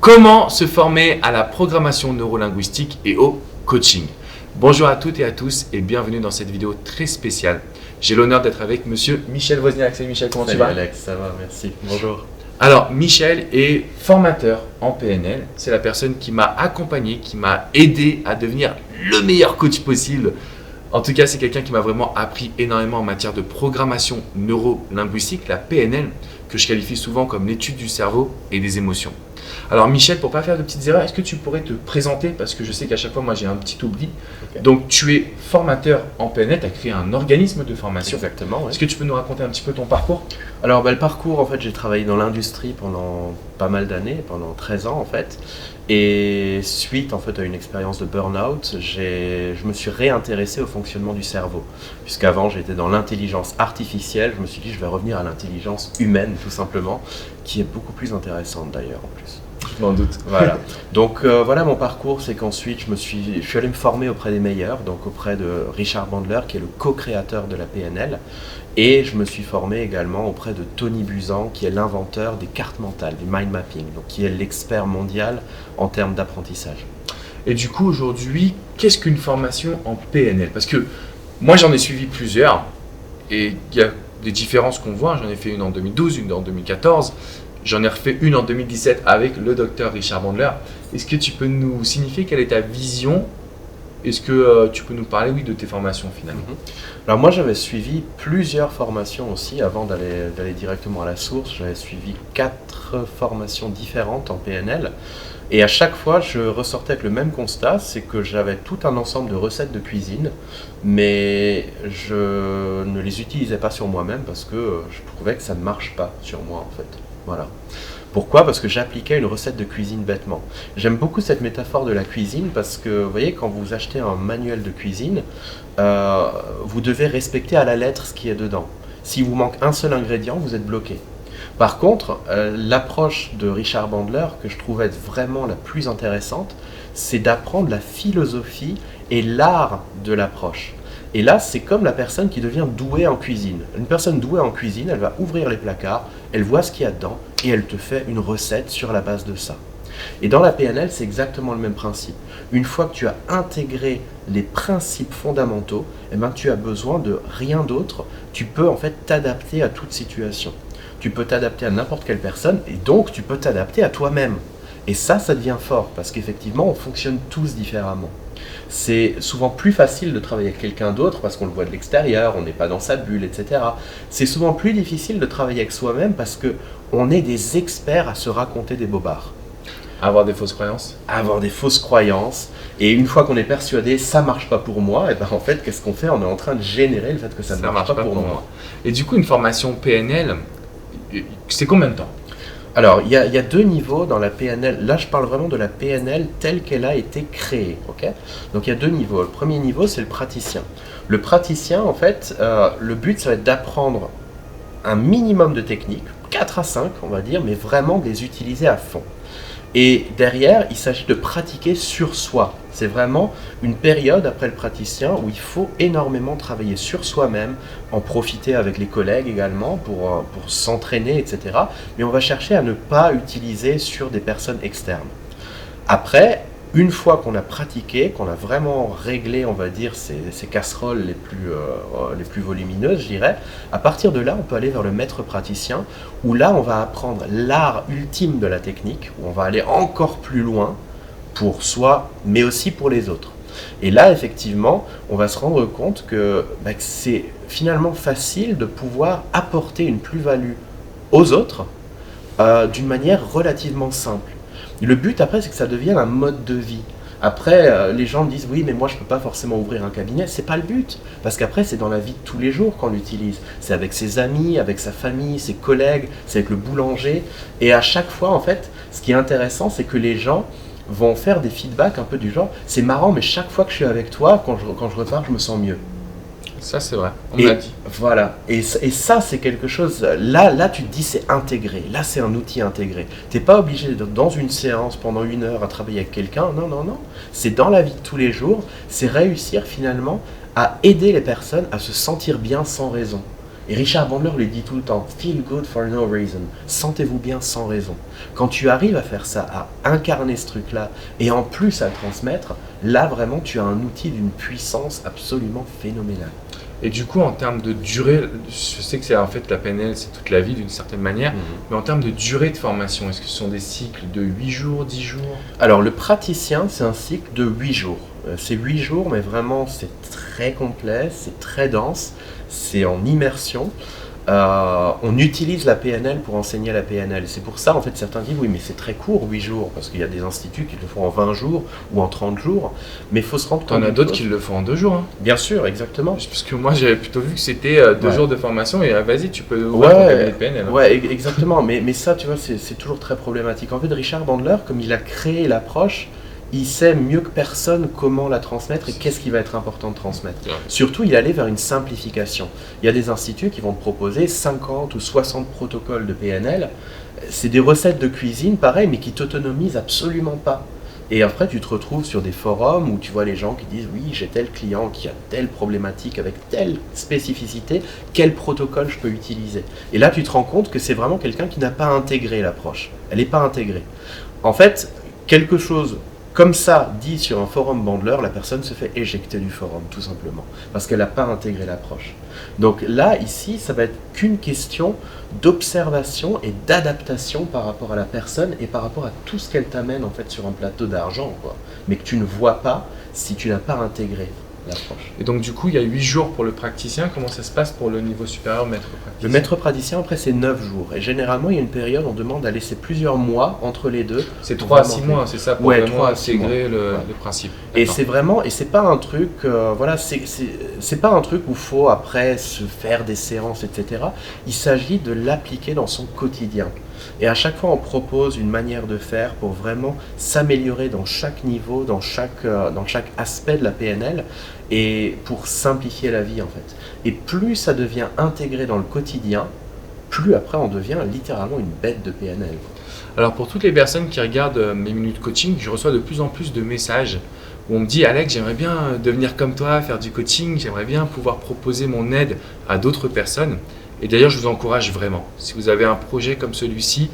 Comment se former à la programmation neurolinguistique et au coaching? Bonjour à toutes et à tous et bienvenue dans cette vidéo très spéciale. J'ai l'honneur d'être avec monsieur Michel Wozniak. Salut Michel, comment tu vas? Salut Alex, ça va, merci. Bonjour. Alors, Michel est formateur en PNL. C'est la personne qui m'a accompagné, qui m'a aidé à devenir le meilleur coach possible. En tout cas, c'est quelqu'un qui m'a vraiment appris énormément en matière de programmation neurolinguistique, la PNL, que je qualifie souvent comme l'étude du cerveau et des émotions. Alors Michel, pour ne pas faire de petites erreurs, est-ce que tu pourrais te présenter? Parce que je sais qu'à chaque fois, moi j'ai un petit oubli. Okay. Donc tu es formateur en PNL, tu as créé un organisme de formation. Exactement, oui. Est-ce que tu peux nous raconter un petit peu ton parcours? Alors le parcours, en fait, j'ai travaillé dans l'industrie pendant pas mal d'années, pendant 13 ans en fait. Et suite en fait à une expérience de burn-out, je me suis réintéressé au fonctionnement du cerveau. Puisqu'avant j'étais dans l'intelligence artificielle, je me suis dit je vais revenir à l'intelligence humaine tout simplement, qui est beaucoup plus intéressante d'ailleurs en plus. Je m'en doute. Voilà. Donc voilà mon parcours, c'est qu'ensuite je suis allé me former auprès des meilleurs, donc auprès de Richard Bandler qui est le co-créateur de la PNL. Et je me suis formé également auprès de Tony Buzan, qui est l'inventeur des cartes mentales, du mind mapping, donc qui est l'expert mondial en termes d'apprentissage. Et du coup, aujourd'hui, qu'est-ce qu'une formation en PNL? Parce que moi, j'en ai suivi plusieurs, et il y a des différences qu'on voit. J'en ai fait une en 2012, une en 2014, j'en ai refait une en 2017 avec le docteur Richard Bandler. Est-ce que tu peux nous signifier quelle est ta vision? Est-ce que tu peux nous parler, oui, de tes formations finalement? Alors moi j'avais suivi plusieurs formations aussi avant d'aller directement à la source. J'avais suivi 4 formations différentes en PNL et à chaque fois je ressortais avec le même constat, c'est que j'avais tout un ensemble de recettes de cuisine mais je ne les utilisais pas sur moi-même parce que je trouvais que ça ne marche pas sur moi en fait. Voilà. Pourquoi? Parce que j'appliquais une recette de cuisine bêtement. J'aime beaucoup cette métaphore de la cuisine parce que, vous voyez, quand vous achetez un manuel de cuisine, vous devez respecter à la lettre ce qui est dedans. S'il vous manque un seul ingrédient, vous êtes bloqué. Par contre, l'approche de Richard Bandler, que je trouve être vraiment la plus intéressante, c'est d'apprendre la philosophie et l'art de l'approche. Et là, c'est comme la personne qui devient douée en cuisine. Une personne douée en cuisine, elle va ouvrir les placards, elle voit ce qu'il y a dedans et elle te fait une recette sur la base de ça. Et dans la PNL, c'est exactement le même principe. Une fois que tu as intégré les principes fondamentaux, eh ben, tu as besoin de rien d'autre. Tu peux en fait t'adapter à toute situation. Tu peux t'adapter à n'importe quelle personne et donc tu peux t'adapter à toi-même. Et ça devient fort parce qu'effectivement, on fonctionne tous différemment. C'est souvent plus facile de travailler avec quelqu'un d'autre parce qu'on le voit de l'extérieur, on n'est pas dans sa bulle, etc. C'est souvent plus difficile de travailler avec soi-même parce qu'on est des experts à se raconter des bobards. Avoir des fausses croyances? Avoir des fausses croyances. Et une fois qu'on est persuadé, ça ne marche pas pour moi, et ben en fait, qu'est-ce qu'on fait? On est en train de générer le fait que ça ne marche pas pour moi. Et du coup, une formation PNL, c'est combien de temps? Alors, il y a 2 niveaux dans la PNL. Là, je parle vraiment de la PNL telle qu'elle a été créée. Okay? Donc, il y a 2 niveaux. Le premier niveau, c'est le praticien. Le praticien, en fait, le but, ça va être d'apprendre un minimum de techniques, 4 à 5, on va dire, mais vraiment de les utiliser à fond. Et derrière, il s'agit de pratiquer sur soi. C'est vraiment une période après le praticien où il faut énormément travailler sur soi-même, en profiter avec les collègues également pour s'entraîner, etc. Mais on va chercher à ne pas utiliser sur des personnes externes. Après, une fois qu'on a pratiqué, qu'on a vraiment réglé, on va dire, ces casseroles les plus volumineuses, je dirais, à partir de là, on peut aller vers le maître praticien, où là, on va apprendre l'art ultime de la technique, où on va aller encore plus loin pour soi, mais aussi pour les autres. Et là, effectivement, on va se rendre compte que c'est finalement facile de pouvoir apporter une plus-value aux autres d'une manière relativement simple. Le but après, c'est que ça devienne un mode de vie. Après, les gens me disent oui, mais moi je ne peux pas forcément ouvrir un cabinet. C'est pas le but, parce qu'après c'est dans la vie de tous les jours qu'on l'utilise. C'est avec ses amis, avec sa famille, ses collègues, c'est avec le boulanger. Et à chaque fois, en fait, ce qui est intéressant, c'est que les gens vont faire des feedbacks un peu du genre c'est marrant, mais chaque fois que je suis avec toi, quand je repars, je me sens mieux. Ça, c'est vrai, on me l'a dit. Voilà, et ça, c'est quelque chose, là tu te dis c'est intégré, là c'est un outil intégré. Tu n'es pas obligé d'être dans une séance pendant 1 heure à travailler avec quelqu'un, non. C'est dans la vie de tous les jours, c'est réussir finalement à aider les personnes à se sentir bien sans raison. Et Richard Bandler lui dit tout le temps, feel good for no reason. Sentez-vous bien sans raison. Quand tu arrives à faire ça, à incarner ce truc-là, et en plus à le transmettre, là vraiment tu as un outil d'une puissance absolument phénoménale. Et du coup, en termes de durée, je sais que c'est en fait la PNL, c'est toute la vie d'une certaine manière, mais en termes de durée de formation, est-ce que ce sont des cycles de 8 jours, 10 jours? Alors le praticien, c'est un cycle de 8 jours. C'est 8 jours, mais vraiment c'est très complet, c'est très dense, c'est en immersion. On utilise la PNL pour enseigner la PNL. C'est pour ça, en fait, certains disent, oui, mais c'est très court, 8 jours, parce qu'il y a des instituts qui le font en 20 jours ou en 30 jours, mais il faut se rendre compte... T'en as d'autres qui le font en 2 jours. Hein. Bien sûr, exactement. Parce que moi, j'avais plutôt vu que c'était 2 jours de formation, et vas-y, tu peux ouvrir ton cabinet de PNL. Hein. Ouais, exactement, mais ça, tu vois, c'est toujours très problématique. En fait, Richard Bandler, comme il a créé l'approche, il sait mieux que personne comment la transmettre et qu'est-ce qui va être important de transmettre. Surtout, il allait vers une simplification. Il y a des instituts qui vont te proposer 50 ou 60 protocoles de PNL. C'est des recettes de cuisine, pareil, mais qui t'autonomisent absolument pas. Et après, tu te retrouves sur des forums où tu vois les gens qui disent « Oui, j'ai tel client qui a telle problématique avec telle spécificité, quel protocole je peux utiliser ?» Et là, tu te rends compte que c'est vraiment quelqu'un qui n'a pas intégré l'approche. Elle n'est pas intégrée. En fait, quelque chose... Comme ça, dit sur un forum Bandler, la personne se fait éjecter du forum, tout simplement, parce qu'elle n'a pas intégré l'approche. Donc là, ici, ça va être qu'une question d'observation et d'adaptation par rapport à la personne et par rapport à tout ce qu'elle t'amène en fait sur un plateau d'argent, quoi. Mais que tu ne vois pas si tu n'as pas intégré l'approche. Et donc du coup, il y a 8 jours pour le praticien. Comment ça se passe pour le niveau supérieur, maître praticien? Le maître praticien, après, c'est 9 jours. Et généralement, il y a une période, on demande à laisser plusieurs mois entre les deux. C'est 3 à 6 mois, c'est ça, pour vraiment intégrer le principe. Et c'est vraiment, et c'est pas un truc, voilà, c'est pas un truc où il faut après se faire des séances, etc. Il s'agit de l'appliquer dans son quotidien. Et à chaque fois, on propose une manière de faire pour vraiment s'améliorer dans chaque niveau, dans chaque aspect de la PNL, et pour simplifier la vie en fait. Et plus ça devient intégré dans le quotidien, plus après on devient littéralement une bête de PNL. Alors pour toutes les personnes qui regardent mes minutes coaching, je reçois de plus en plus de messages où on me dit « Alex, j'aimerais bien devenir comme toi, faire du coaching, j'aimerais bien pouvoir proposer mon aide à d'autres personnes ». Et d'ailleurs, je vous encourage vraiment. Si vous avez un projet comme celui-ci,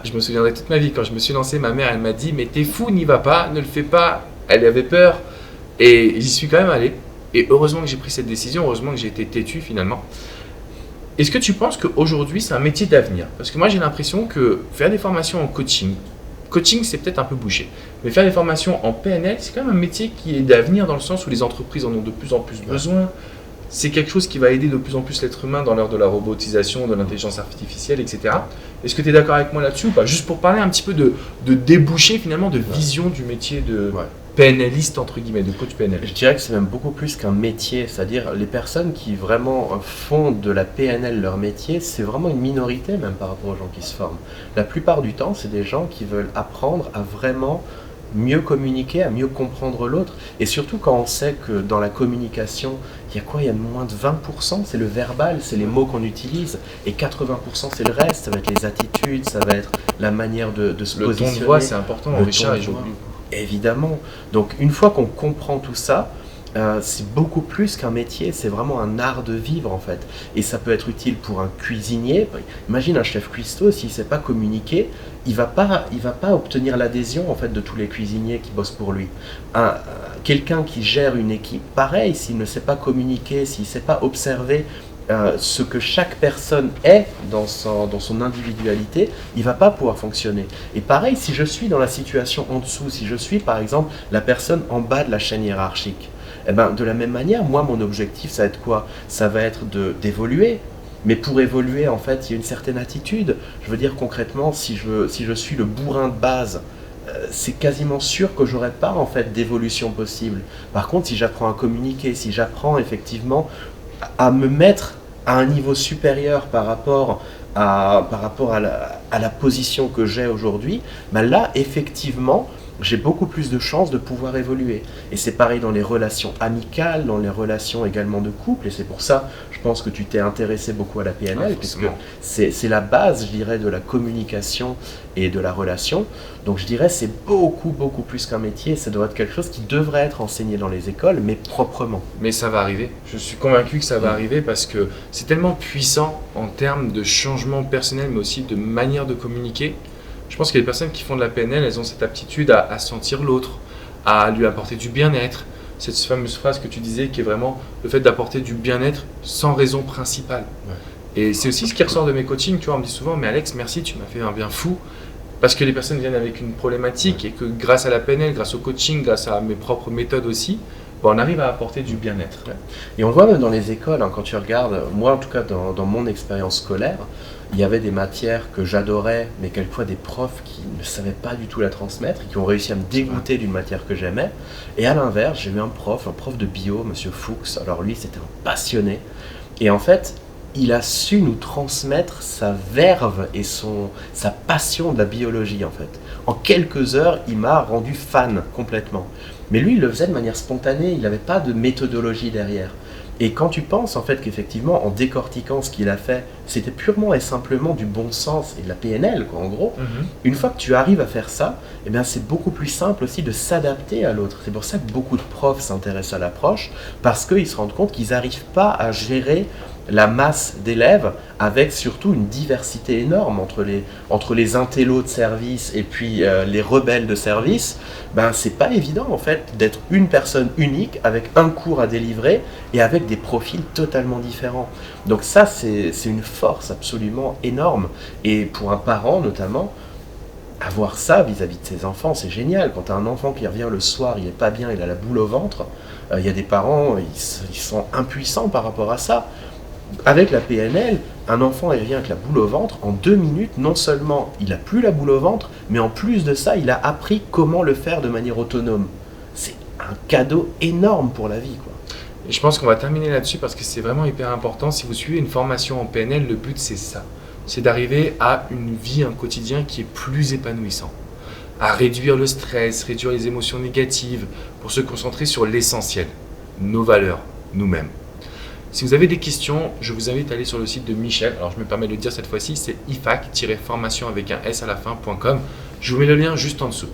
je me souviendrai toute ma vie, quand je me suis lancé, ma mère, elle m'a dit « Mais t'es fou, n'y va pas, ne le fais pas ». Elle avait peur et j'y suis quand même allé. Et heureusement que j'ai pris cette décision, heureusement que j'ai été têtu finalement. Est-ce que tu penses qu'aujourd'hui, c'est un métier d'avenir? Parce que moi, j'ai l'impression que faire des formations en coaching, c'est peut-être un peu bouché, mais faire des formations en PNL, c'est quand même un métier qui est d'avenir dans le sens où les entreprises en ont de plus en plus besoin. C'est quelque chose qui va aider de plus en plus l'être humain dans l'ère de la robotisation, de l'intelligence artificielle, etc. Est-ce que tu es d'accord avec moi là-dessus ou pas? Juste pour parler un petit peu de débouché finalement, de vision du métier de PNListe, entre guillemets, de coach PNL. Je dirais que c'est même beaucoup plus qu'un métier, c'est-à-dire les personnes qui vraiment font de la PNL leur métier, c'est vraiment une minorité même par rapport aux gens qui se forment. La plupart du temps, c'est des gens qui veulent apprendre à vraiment mieux communiquer, à mieux comprendre l'autre. Et surtout quand on sait que dans la communication, il y a quoi? Il y a moins de 20%, c'est le verbal, c'est les mots qu'on utilise. Et 80% c'est le reste, ça va être les attitudes, ça va être la manière de se positionner. Le ton de voix, c'est important, Richard, et j'oublie. Évidemment. Donc une fois qu'on comprend tout ça, c'est beaucoup plus qu'un métier, c'est vraiment un art de vivre en fait. Et ça peut être utile pour un cuisinier. Imagine un chef cuistot, s'il ne sait pas communiquer, il va pas obtenir l'adhésion en fait de tous les cuisiniers qui bossent pour lui. Quelqu'un qui gère une équipe, pareil, s'il ne sait pas communiquer, s'il ne sait pas observer ce que chaque personne est dans son individualité, il ne va pas pouvoir fonctionner. Et pareil, si je suis dans la situation en dessous, si je suis par exemple la personne en bas de la chaîne hiérarchique, eh ben, de la même manière, moi mon objectif ça va être quoi? Ça va être d'évoluer. Mais pour évoluer, en fait, il y a une certaine attitude. Je veux dire concrètement, si je suis le bourrin de base, c'est quasiment sûr que j'aurai pas en fait d'évolution possible. Par contre, si j'apprends à communiquer, si j'apprends effectivement à me mettre à un niveau supérieur par rapport à la position que j'ai aujourd'hui, ben là, effectivement, j'ai beaucoup plus de chances de pouvoir évoluer. Et c'est pareil dans les relations amicales, dans les relations également de couple, et c'est pour ça, je pense que tu t'es intéressé beaucoup à la PNL, puisque forcément. c'est la base, je dirais, de la communication et de la relation. Donc je dirais c'est beaucoup, beaucoup plus qu'un métier, ça doit être quelque chose qui devrait être enseigné dans les écoles, mais proprement. Mais ça va arriver. Je suis convaincu que ça va arriver parce que c'est tellement puissant en termes de changement personnel, mais aussi de manière de communiquer. Je pense que les personnes qui font de la PNL, elles ont cette aptitude à sentir l'autre, à lui apporter du bien-être. Cette fameuse phrase que tu disais qui est vraiment le fait d'apporter du bien-être sans raison principale. Ouais. Et c'est aussi ce qui ressort de mes coachings. Tu vois, on me dit souvent, mais Alex, merci, tu m'as fait un bien fou. Parce que les personnes viennent avec une problématique et que grâce à la PNL, grâce au coaching, grâce à mes propres méthodes aussi, on arrive à apporter du bien-être. Et on le voit même dans les écoles, quand tu regardes, moi en tout cas dans mon expérience scolaire, il y avait des matières que j'adorais, mais quelquefois des profs qui ne savaient pas du tout la transmettre et qui ont réussi à me dégoûter d'une matière que j'aimais. Et à l'inverse, j'ai eu un prof de bio, Monsieur Fuchs. Alors lui, c'était un passionné. Et en fait, il a su nous transmettre sa verve et sa passion de la biologie en fait. En quelques heures, il m'a rendu fan complètement. Mais lui, il le faisait de manière spontanée, il n'avait pas de méthodologie derrière. Et quand tu penses en fait qu'effectivement, en décortiquant ce qu'il a fait, c'était purement et simplement du bon sens et de la PNL, quoi, en gros, une fois que tu arrives à faire ça, eh bien, c'est beaucoup plus simple aussi de s'adapter à l'autre. C'est pour ça que beaucoup de profs s'intéressent à l'approche, parce qu'ils se rendent compte qu'ils n'arrivent pas à gérer la masse d'élèves avec surtout une diversité énorme entre les intellos de service et puis les rebelles de service. Ben, c'est pas évident en fait d'être une personne unique avec un cours à délivrer et avec des profils totalement différents. Donc ça c'est une force absolument énorme, et pour un parent notamment, avoir ça vis-à-vis de ses enfants, c'est génial. Quand tu as un enfant qui revient le soir, il n'est pas bien, il a la boule au ventre, il y a des parents, ils sont impuissants par rapport à ça. Avec la PNL, un enfant il revient avec la boule au ventre, en 2 minutes, non seulement il n'a plus la boule au ventre, mais en plus de ça, il a appris comment le faire de manière autonome. C'est un cadeau énorme pour la vie, quoi. Et je pense qu'on va terminer là-dessus parce que c'est vraiment hyper important. Si vous suivez une formation en PNL, le but c'est ça. C'est d'arriver à une vie, un quotidien qui est plus épanouissant. À réduire le stress, réduire les émotions négatives pour se concentrer sur l'essentiel, nos valeurs, nous-mêmes. Si vous avez des questions, je vous invite à aller sur le site de Michel. Alors je me permets de le dire cette fois-ci, c'est ifac-formation avec un S à la fin.com. Je vous mets le lien juste en dessous.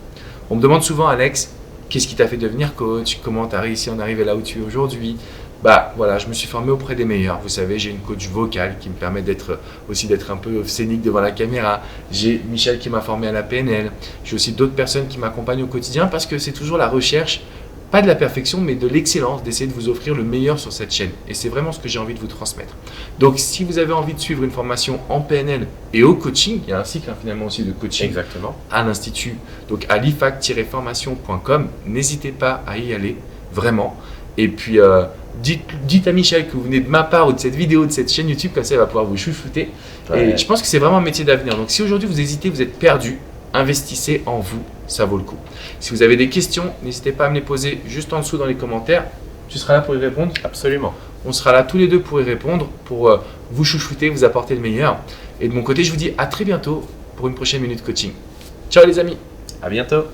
On me demande souvent, Alex, qu'est-ce qui t'a fait devenir coach? Comment tu as réussi à en arriver là où tu es aujourd'hui? Bah voilà, je me suis formé auprès des meilleurs. Vous savez, j'ai une coach vocale qui me permet d'être un peu scénique devant la caméra. J'ai Michel qui m'a formé à la PNL. J'ai aussi d'autres personnes qui m'accompagnent au quotidien parce que c'est toujours la recherche, pas de la perfection, mais de l'excellence, d'essayer de vous offrir le meilleur sur cette chaîne. Et c'est vraiment ce que j'ai envie de vous transmettre. Donc, si vous avez envie de suivre une formation en PNL et au coaching, il y a un cycle finalement aussi de coaching. Exactement. À l'Institut, donc à lifac-formation.com. N'hésitez pas à y aller, vraiment. Et puis, dites à Michel que vous venez de ma part ou de cette vidéo, de cette chaîne YouTube, comme ça, il va pouvoir vous chouchouter. Ouais. Et je pense que c'est vraiment un métier d'avenir. Donc, si aujourd'hui vous hésitez, vous êtes perdu, investissez en vous, ça vaut le coup. Si vous avez des questions, n'hésitez pas à me les poser juste en dessous dans les commentaires. Tu seras là pour y répondre? Absolument. On sera là tous les deux pour y répondre, pour vous chouchouter, vous apporter le meilleur. Et de mon côté, je vous dis à très bientôt pour une prochaine minute coaching. Ciao les amis. À bientôt.